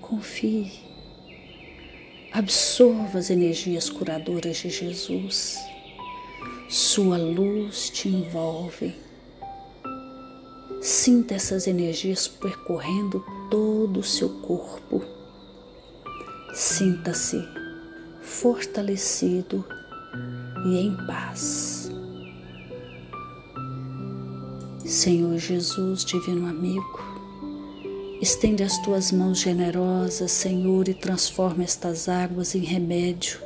Confie. Absorva as energias curadoras de Jesus. Sua luz te envolve. Sinta essas energias percorrendo todo o seu corpo. Sinta-se fortalecido e em paz. Senhor Jesus, divino amigo, estende as tuas mãos generosas, Senhor, e transforma estas águas em remédio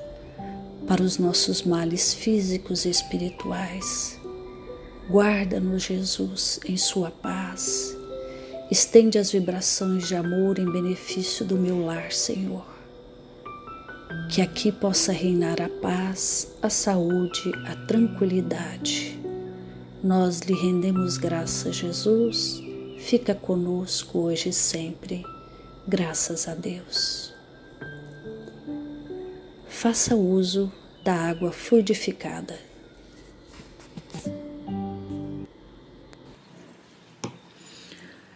para os nossos males físicos e espirituais. Guarda-nos, Jesus, em sua paz. Estende as vibrações de amor em benefício do meu lar, Senhor. Que aqui possa reinar a paz, a saúde, a tranquilidade. Nós lhe rendemos graças, Jesus. Fica conosco hoje e sempre. Graças a Deus. Faça uso da água fluidificada.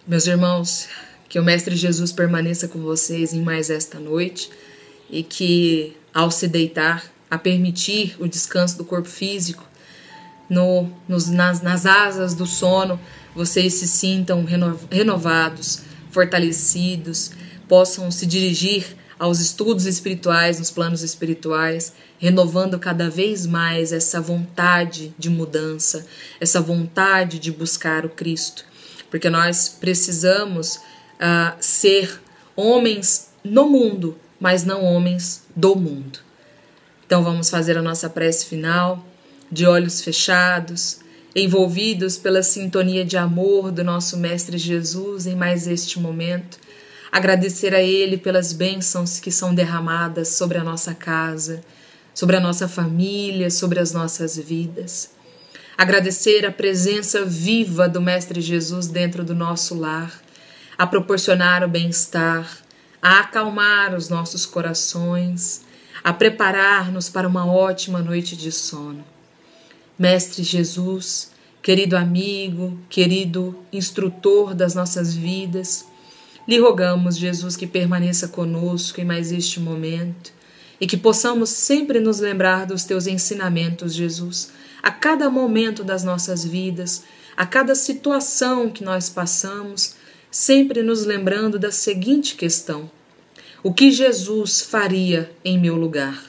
Meus irmãos, que o Mestre Jesus permaneça com vocês em mais esta noite e que, ao se deitar, a permitir o descanso do corpo físico, nas asas do sono, vocês se sintam renovados, fortalecidos, possam se dirigir aos estudos espirituais, nos planos espirituais, renovando cada vez mais essa vontade de mudança, essa vontade de buscar o Cristo. Porque nós precisamos ser homens no mundo, mas não homens do mundo. Então vamos fazer a nossa prece final, de olhos fechados, envolvidos pela sintonia de amor do nosso Mestre Jesus em mais este momento. Agradecer a Ele pelas bênçãos que são derramadas sobre a nossa casa, sobre a nossa família, sobre as nossas vidas. Agradecer a presença viva do Mestre Jesus dentro do nosso lar, a proporcionar o bem-estar, a acalmar os nossos corações, a preparar-nos para uma ótima noite de sono. Mestre Jesus, querido amigo, querido instrutor das nossas vidas, lhe rogamos, Jesus, que permaneça conosco em mais este momento e que possamos sempre nos lembrar dos teus ensinamentos, Jesus, a cada momento das nossas vidas, a cada situação que nós passamos, sempre nos lembrando da seguinte questão: o que Jesus faria em meu lugar?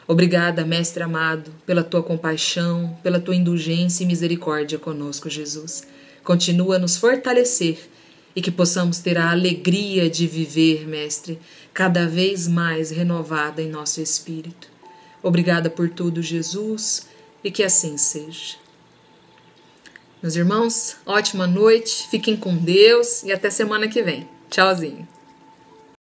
Obrigada, Mestre amado, pela tua compaixão, pela tua indulgência e misericórdia conosco, Jesus. Continua a nos fortalecer e que possamos ter a alegria de viver, Mestre, cada vez mais renovada em nosso espírito. Obrigada por tudo, Jesus, e que assim seja. Meus irmãos, ótima noite, fiquem com Deus e até semana que vem. Tchauzinho.